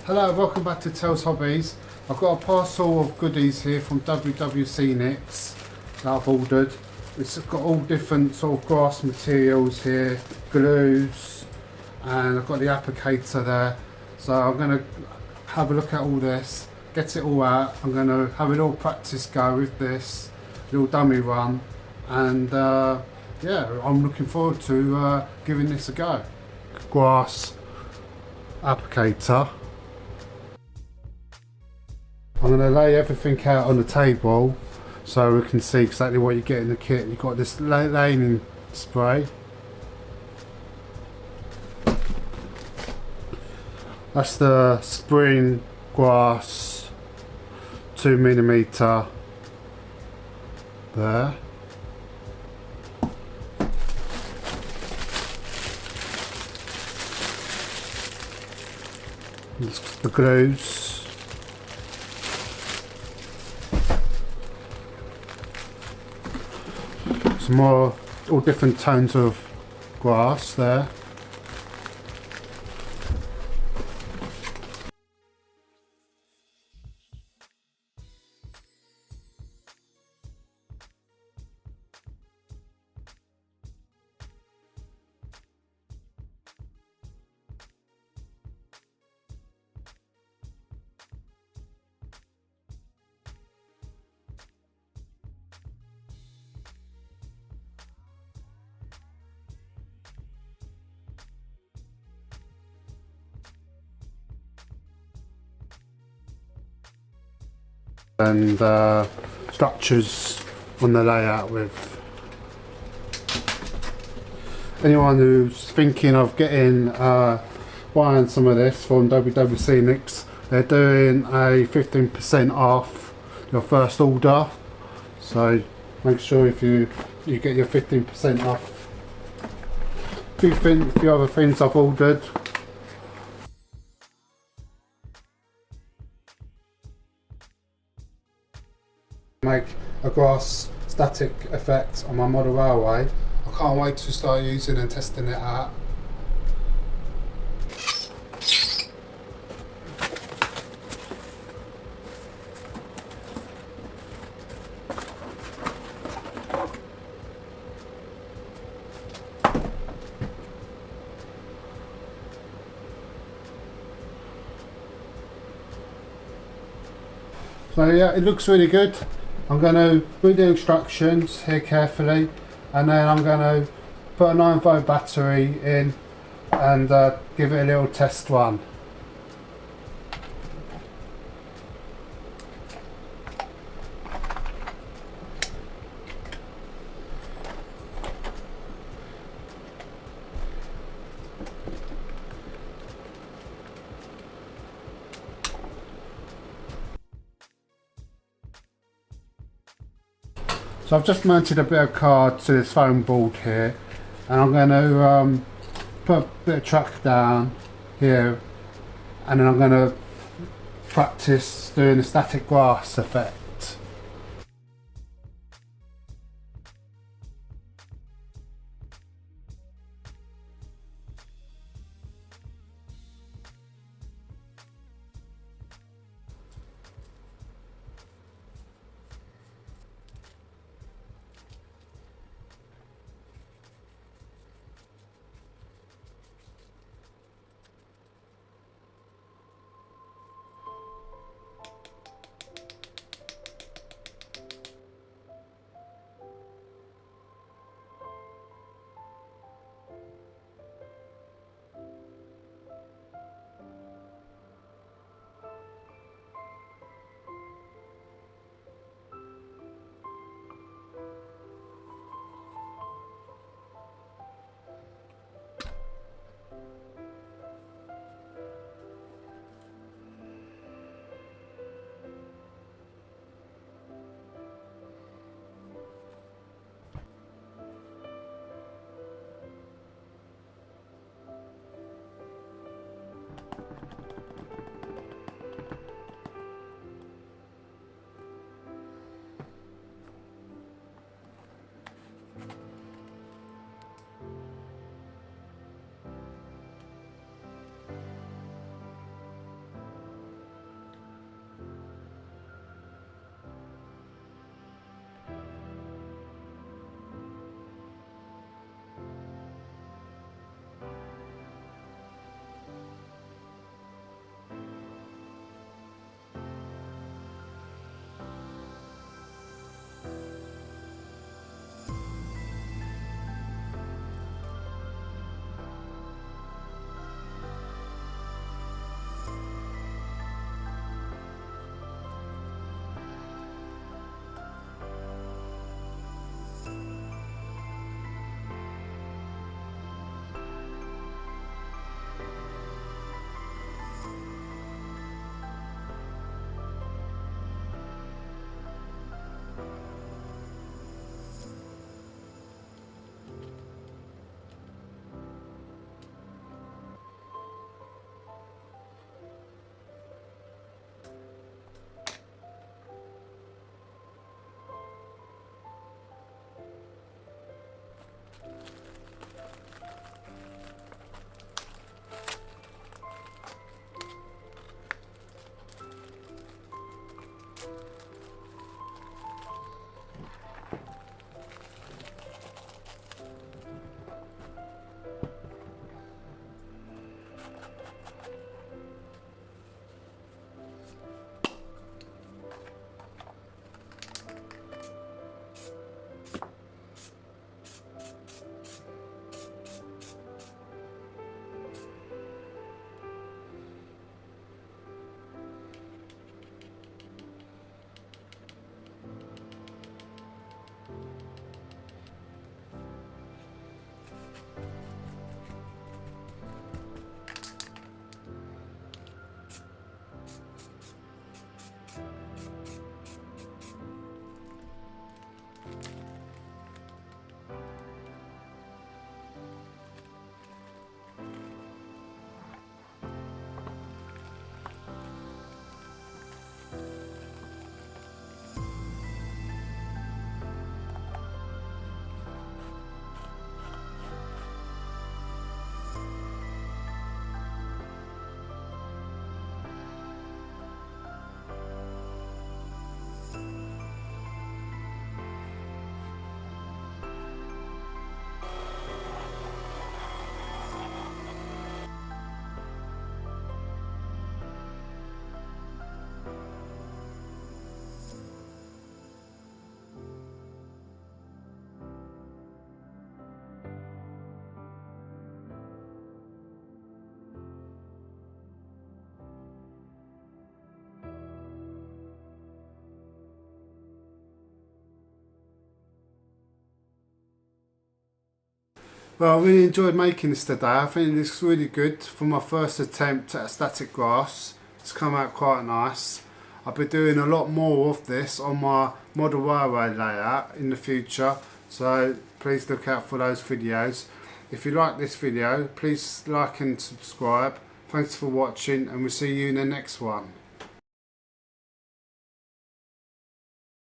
Hello, welcome back to Tell's Hobbies. I've got a parcel of goodies here from WWScenics that I've ordered. It's got all different sort of grass materials here, glues, and I've got the applicator there. So I'm going to have a look at all this, get it all out. I'm going to have a little practice go with this, little dummy run, and yeah, I'm looking forward to giving this a go. Grass applicator. I'm going to lay everything out on the table so we can see exactly what you get in the kit. You've got this laning spray. That's the spring grass 2mm there. It's the glues. Some more, all different tones of grass there. And structures on the layout with. Anyone who's thinking of getting buying some of this from WWScenics, they're doing a 15% off your first order, so make sure if you get your 15% off. A few other things I've ordered. Make a grass static effect on my model railway. I can't wait to start using and testing it out. So yeah, it looks really good. I'm going to read the instructions here carefully, and then I'm going to put a 9V battery in and give it a little test run. So I've just mounted a bit of card to this foam board here, and I'm going to put a bit of track down here, and then I'm going to practice doing the static grass effect. Well, I really enjoyed making this today. I think it looks really good for my first attempt at a static grass. It's come out quite nice. I'll be doing a lot more of this on my model railway layout in the future, so please look out for those videos. If you like this video, please like and subscribe. Thanks for watching, and we'll see you in the next one.